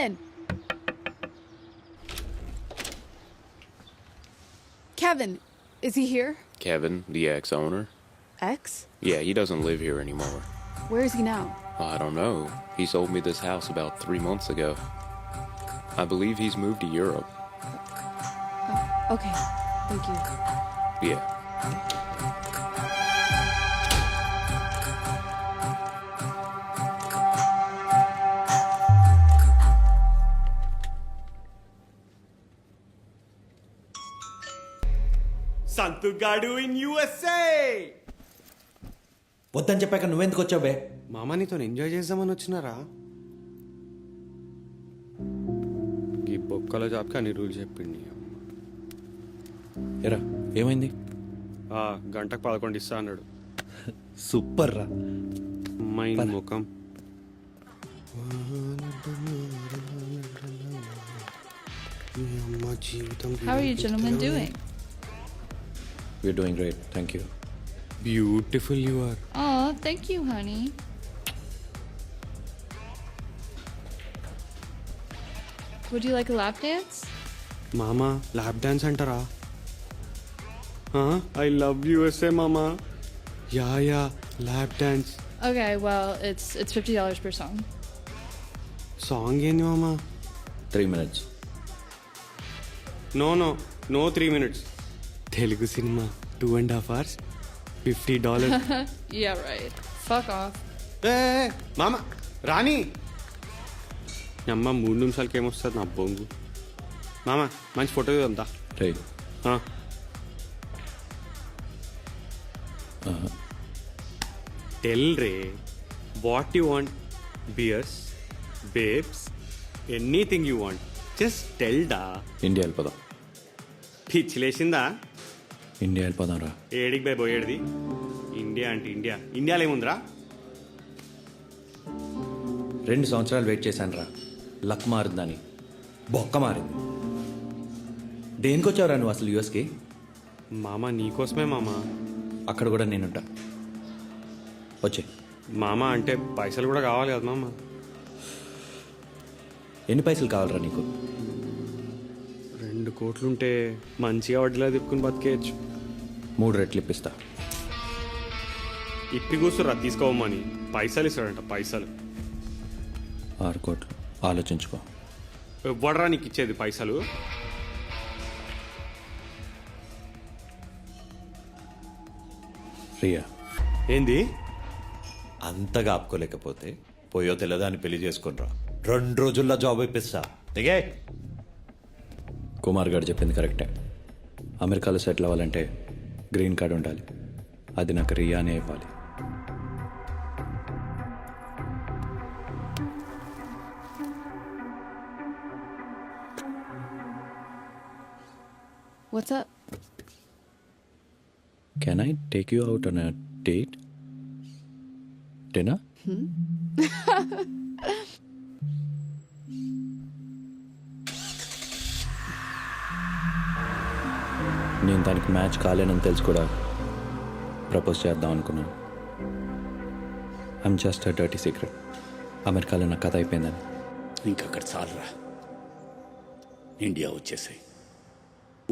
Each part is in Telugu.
Kevin! Kevin, is he here? Kevin, the ex-owner? Ex? Yeah, he doesn't live here anymore. Where is he now? I don't know. He sold me this house about 3 months ago. I believe he's moved to Europe. Okay, thank you. Yeah. సంతుగాడు ఇన్ యుఎస్ఏ. వద్దని చెప్పాక నువ్వెందుకు వచ్చావు బే? మామ నీతో ఎంజాయ్ చేద్దామని వచ్చినారా? ఈ బొక్కల జాబ్కి అన్ని రూల్స్ చెప్పింది. ఎరా ఏమైంది? గంటకు 11 ఇస్తా అన్నాడు. సూపర్ రా. మైండ్ ముఖం. జీవితం How are you gentlemen doing? We're doing great, thank you. Beautiful you are. Oh, thank you, honey. Would you like a lap dance? మామా ల్యాప్ డాన్స్ అంటారా? ఐ లవ్ యుఎస్ఏ మామా. Yeah lap dance. Okay, well, it's $50 per song. Song ఏంది మామా? 3 minutes. No 3 minutes. Telugu cinema 2.5 hours, $50. Yeah, right. Fuck off. మామ రాణి అమ్మ 3 నిమిషాలకి ఏమొస్తుంది నా బొంగు. మామ మంచి ఫోటో అంతా. Right. Tell ray what you want. Beers, babes, anything you want, just tell డా. ఇండియా వెళ్ళిపోదాం. పిచ్చిలేసిందా? ఇండియా వెళ్ళిపోదాం రా. ఏడికి బై పోయేది? ఇండియా అంటే ఇండియాలో ఏముందిరా? 2 సంవత్సరాలు వెయిట్ చేశాను రా. లక్ మారిందని బొక్క మారింది. దేనికి వచ్చావురా నువ్వు అసలు యూఎస్కి? మామ నీకోసమే మామ. అక్కడ కూడా నేనుంటా. వచ్చే. మామ అంటే పైసలు కూడా కావాలి కదా మామ. ఎన్ని పైసలు కావాలరా నీకు? 2 కోట్లుంటే మంచిగా వడ్డీలా తిప్పుకుని బతికేయచ్చు. 3 రెట్లు ఇప్పిస్తా. ఇప్పి కూర్చురా తీసుకోవమ్మని. పైసలు ఇస్తాడంట పైసలు. 6 కోట్లు. ఆలోచించుకో. ఎవ్వడరా నీకు ఇచ్చేది పైసలు? ప్రియా. ఏంది? అంతగా ఆపుకోలేకపోతే పోయో తెల్లదాన్ని పెళ్లి చేసుకునిరా. 2 రోజుల్లో జాబ్ ఇప్పిస్తా. దిగే. కుమార్ గారు చెప్పింది కరెక్టే. అమెరికాలో సెటిల్ అవ్వాలంటే గ్రీన్ కార్డ్ ఉండాలి. అది నాకు రియానే ఇవ్వాలి. What's up? Can I take you out on a date? Dinner? నేను దానికి మ్యాచ్ కాలేనని తెలిసి కూడా ప్రపోజ్ చేద్దాం అనుకున్నాను. I'm just a dirty secret. అమెరికాలో నా కథ అయిపోయిందని. ఇంకక్కడ చాలరా. ఇండియా వచ్చేసాయి.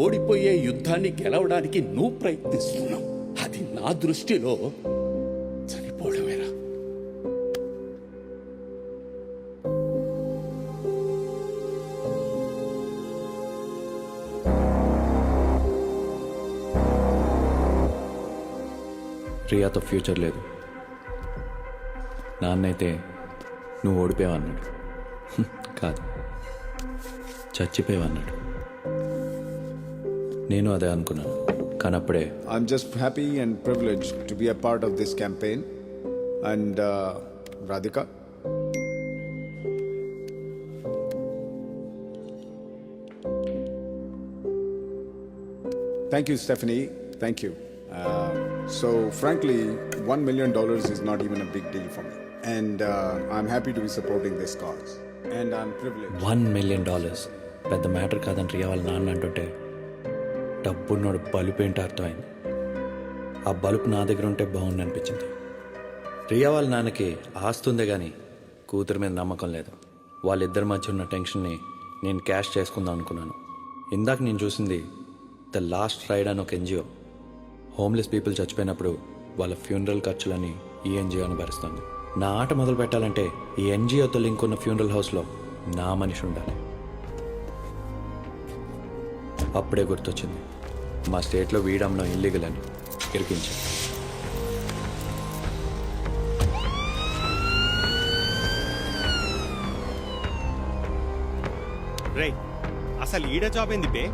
ఓడిపోయే యుద్ధాన్ని గెలవడానికి నువ్వు ప్రయత్నిస్తున్నావు. అది నా దృష్టిలో చనిపోవడమేరా. రియాతో ఫ్యూచర్ లేదు. నాన్నైతే నువ్వు ఓడిపోయావన్నాడు. కాదు, చచ్చిపోయావన్నాడు. నేను అదే అనుకున్నాను. కానీ అప్పుడే I'm just happy and privileged to be a part of this campaign. And Radhika? Thank you, Stephanie. Thank you. So frankly, $1 million is not even a big deal for me. And I'm happy to be supporting this cause. And I'm privileged. $1 million పెద్ద మ్యాటర్ కాదని రియా వాళ్ళ నాన్న అంటుంటే డబ్బున్నోడు బలుపు ఏంటో అర్థమైంది. ఆ బలుపు నా దగ్గర ఉంటే బాగుంది అనిపించింది. రియా వాళ్ళ నాన్నకి ఆస్తుందే కానీ కూతురు మీద నమ్మకం లేదు. వాళ్ళిద్దరి మధ్య ఉన్న టెన్షన్ని నేను క్యాష్ చేసుకుందాం అనుకున్నాను. ఇందాక నేను చూసింది ద లాస్ట్ రైడ్ అని ఒక ఎన్జిఓ. హోమ్లెస్ పీపుల్ చచ్చిపోయినప్పుడు వాళ్ళ ఫ్యూనరల్ ఖర్చులని ఈ ఎన్జిఓని భరిస్తుంది. నా ఆట మొదలు పెట్టాలంటే ఈ ఎన్జిఓతో లింక్ ఉన్న ఫ్యూనరల్ హౌస్లో నా మనిషి ఉండాలి. అప్పుడే గుర్తొచ్చింది, మా స్టేట్లో వీడమ్లో ఇల్లీగల్ అని ఇరికించి. రే అసలు ఈడ జాబ్ ఏంది పే?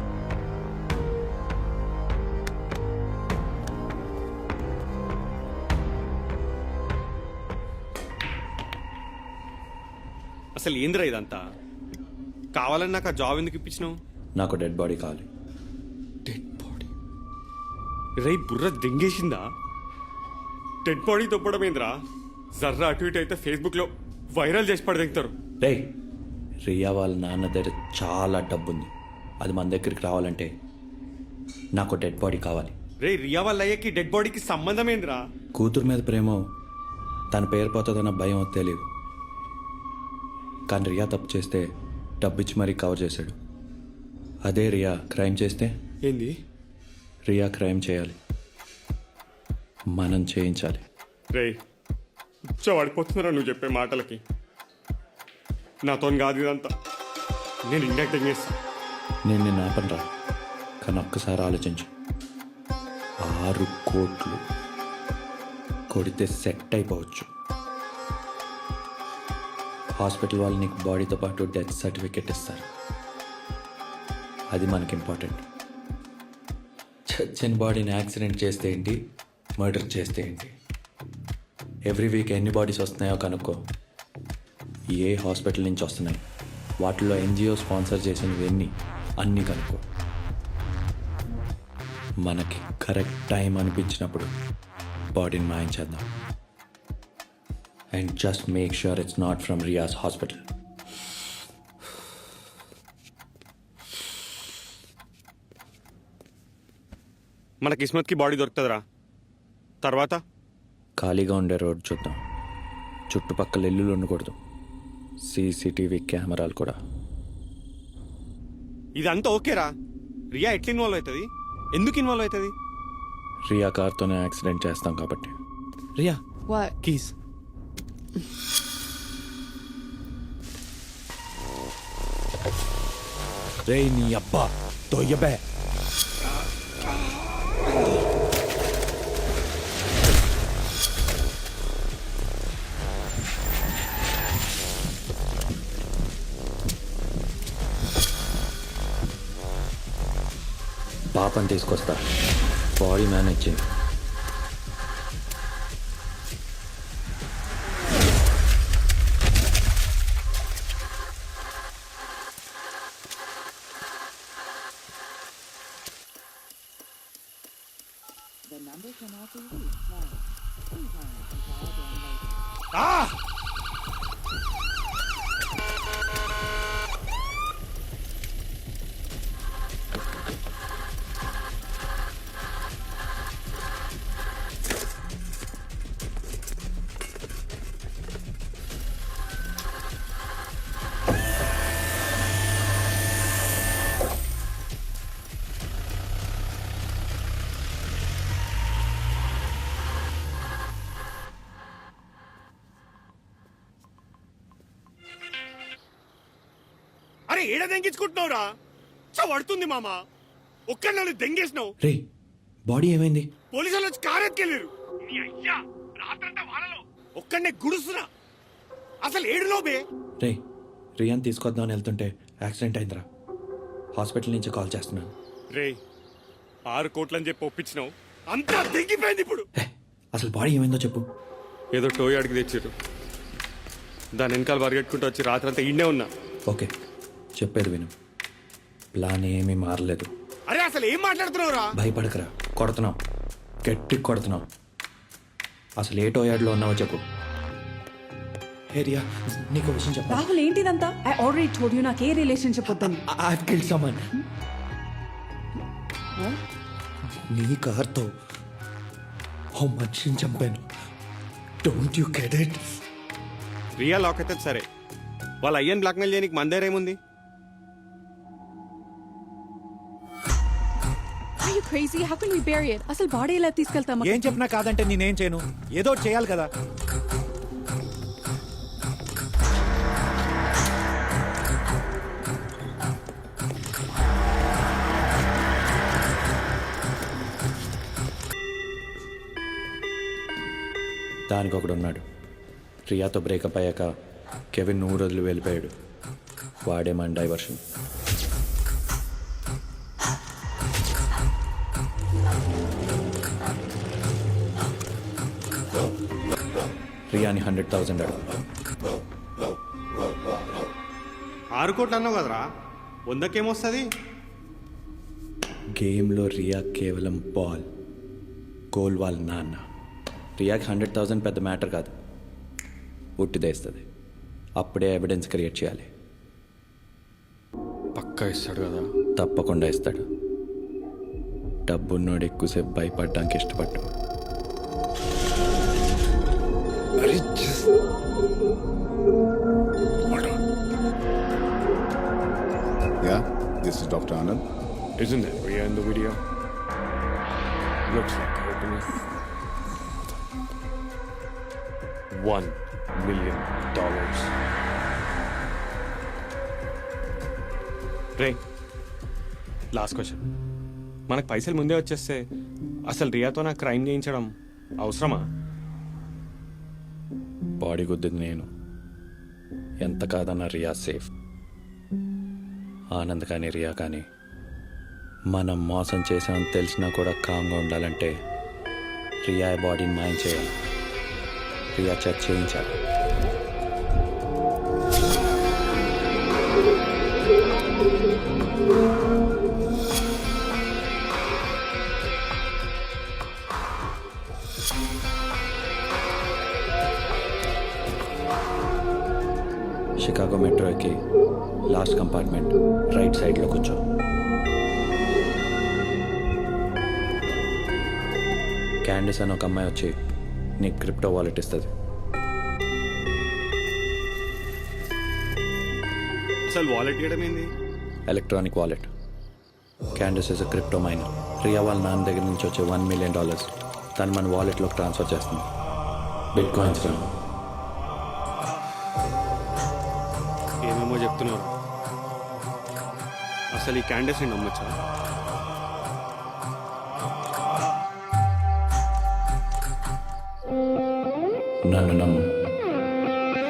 అసలు ఏందిరా ఇదంతా? కావాలని నాకు ఆ జాబ్ ఎందుకు ఇప్పించినావు? నాకు డెడ్ బాడీ కావాలి. Dead body? రే బుర్ర దెంగేసిందా? డెడ్ బాడీ తొప్పడం ఏంద్రా? జర్రా అటు ఇటు అయితే ఫేస్బుక్లో వైరల్ చేసి పడదెంగుతారు. రే, రియా వాళ్ళ నాన్న దగ్గర చాలా డబ్బుంది. అది మన దగ్గరికి రావాలంటే నాకు డెడ్ బాడీ కావాలి. రే రియా వాళ్ళ అయ్యకి డెడ్ బాడీకి సంబంధం ఏంద్రా? కూతురు మీద ప్రేమో తన పేరు పోతుందన్న భయం తెలియదు. కానీ రియా తప్పు చేస్తే డబ్బిచ్చి మరీ కవర్ చేశాడు. అదే రియా క్రైమ్ చేస్తే ఏంది? రియా క్రైమ్ చేయాలి, మనం చేయించాలి. రే పడిపోతున్నారా నువ్వు చెప్పే మాటలకి? నాతో కాదు ఇదంతా. నేను ఇండక్టింగ్ చేస్తా. నేను నిన్ను ఆపనరా, కానీ ఒక్కసారి ఆలోచించు. 6 కోట్లు కొడితే సెట్ అయిపోవచ్చు. హాస్పిటల్ వాళ్ళు నీకు బాడీతో పాటు డెత్ సర్టిఫికెట్ ఇస్తారు. అది మనకి ఇంపార్టెంట్. చచ్చిన బాడీని యాక్సిడెంట్ చేస్తే ఏంటి, మర్డర్ చేస్తే ఏంటి? ఎవ్రీ వీక్ ఎన్ని బాడీస్ వస్తున్నాయో కనుక్కో. ఏ హాస్పిటల్ నుంచి వస్తున్నాయి, వాటిలో ఎన్జిఓ స్పాన్సర్ చేసినవి ఎన్ని, అన్నీ కనుక్కో. మనకి కరెక్ట్ టైం అనిపించినప్పుడు బాడీని మాయం చేద్దాం. And just make sure it's not from Riya's hospital. మన కిస్మత్కి బాడీ దొరుకుతుందిరా. తర్వాత ఖాళీగా ఉండే రోడ్ చూద్దాం. చుట్టుపక్కల ఇల్లులు ఉండకూడదు. సీసీటీవీ కెమెరాలు కూడా. ఇదంతా ఓకేరా. రియా ఎట్లా ఇన్వాల్వ్ అవుతుంది? ఎందుకు ఇన్వాల్వ్ అవుతుంది? రియా కార్తోనే యాక్సిడెంట్ చేస్తాం కాబట్టి. రియా What? కీస్. రే నీ అబ్బా తొయ్యబే. పాపని తీసుకొస్తా, బాడీ మేనేజ్ చేయి. అరే ఏడ దెంగించుకుంటున్నావురా? పడుతుంది మామ. ఒక్కడి నన్ను దెంగేసినావు. రే, బాడీ ఏమైంది? పోలీసులు వచ్చి కారు ఎత్తుకెళ్ళారు. నీ అయ్యా రాత్రంతా వానలో ఒక్కడనే గుడుస్తున్నా. అసలు ఏడులో బే? రే, రియాన్ తీసుకొద్దామని వెళ్తుంటే యాక్సిడెంట్ అయిందిరా. హాస్పిటల్ నుంచి కాల్ చేస్తున్నాను. రే 6 కోట్లని చెప్పి ఒప్పించినావు, అంతా తెగిపోయింది ఇప్పుడు. హే, అసలు బాడీ ఏమైందో చెప్పు. ఏదో టోయ్ అడిగి తెచ్చారు. దాని వెనకాల పరిగెట్టుకుంటూ వచ్చి రాత్రంతా ఇండే ఉన్నా. ఓకే, చెప్పేది విను. ప్లాన్ ఏమీ మారలేదు. అరే అసలు ఏం మాట్లాడుతున్నావురా? భయపడకరా, కొడుతున్నాం, గట్టి కొడుతున్నాం. అసలు ఏ టోయాడ్లో ఉన్నావో చెప్పు. హే రియా, నీకు విషయం చెప్పా. రాహుల్ ఏంటిదంతా? I already told you నాకు ఏ రిలేషన్షిప్ వద్దని. I've killed someone. నీ కార్తో ఓ మనిషిని చంపాను. Don't you get it? Riya lock అయితే సరే, వాళ్ళ అయ్యని బ్లాక్మెయిల్ చేయడానికి మన దగ్గర ఏముంది? Are you crazy? How can we bury it? అసలు బాడీ ఎలా తీసుకెళ్తాం? ఏం చెప్పినా కాదంటే నేనేం చేయను, ఏదో ఒకటి చేయాలి కదా. దానికి ఒకడు ఉన్నాడు. రియాతో బ్రేకప్ అయ్యాక కెవిన్ 100 రోజులు వెళ్ళిపోయాడు. వాడే మన డైవర్షన్. రియాని 100,000 అడు. 6 కోట్లు అన్నావు కదరా, 100కేమొస్తుంది? గేమ్లో రియా కేవలం బాల్, గోల్ వాళ్ళ నాన్న. రియాకి 100,000 పెద్ద మ్యాటర్ కాదు, ఉట్టిదేస్తుంది. అప్పుడే ఎవిడెన్స్ క్రియేట్ చేయాలి. పక్కా ఇస్తాడు కదా? తప్పకుండా ఇస్తాడు. డబ్బున్నోడు ఎక్కువసేపు భయపడడానికి ఇష్టపడ్డు. Yeah, this is Dr. Anand. Isn't that Rhea in the video? Looks like her, open it. $1 million. Ray, last question. మనకు పైసలు ముందే వచ్చేస్తే అసలు రియాతో నాకు క్రైమ్ చేయించడం అవసరమా? బాడీ గుద్దింది నేను. ఎంత కాదన్నా రియా సేఫ్. ఆనంద్ కానీ రియా కానీ మనం మోసం చేసామని తెలిసినా కూడా కామ్గా ఉండాలంటే రియా బాడీని మాయం చేయాలి. రియా చెక్ చేయించాలి. షికాగో మెట్రో ఎక్కి లాస్ట్ కంపార్ట్మెంట్ రైట్ సైడ్లో కూర్చో. క్యాండిస్ అని ఒక అమ్మాయి వచ్చి నీకు క్రిప్టో వాలెట్ ఇస్తుంది. అసలు వాలెట్ ఇవ్వడం ఏంది? Electronic wallet. Candice is a crypto miner. Riya వాళ్ళ నాన్న దగ్గర నుంచి వచ్చే $1 million తను మన వాలెట్లోకి ట్రాన్స్ఫర్ చేస్తుంది. Bit coins. ఏమేమో చెప్తున్నారు. అసలు ఈ క్యాండిల్స్ని నమ్మచ్చా? నన్ను నమ్ము.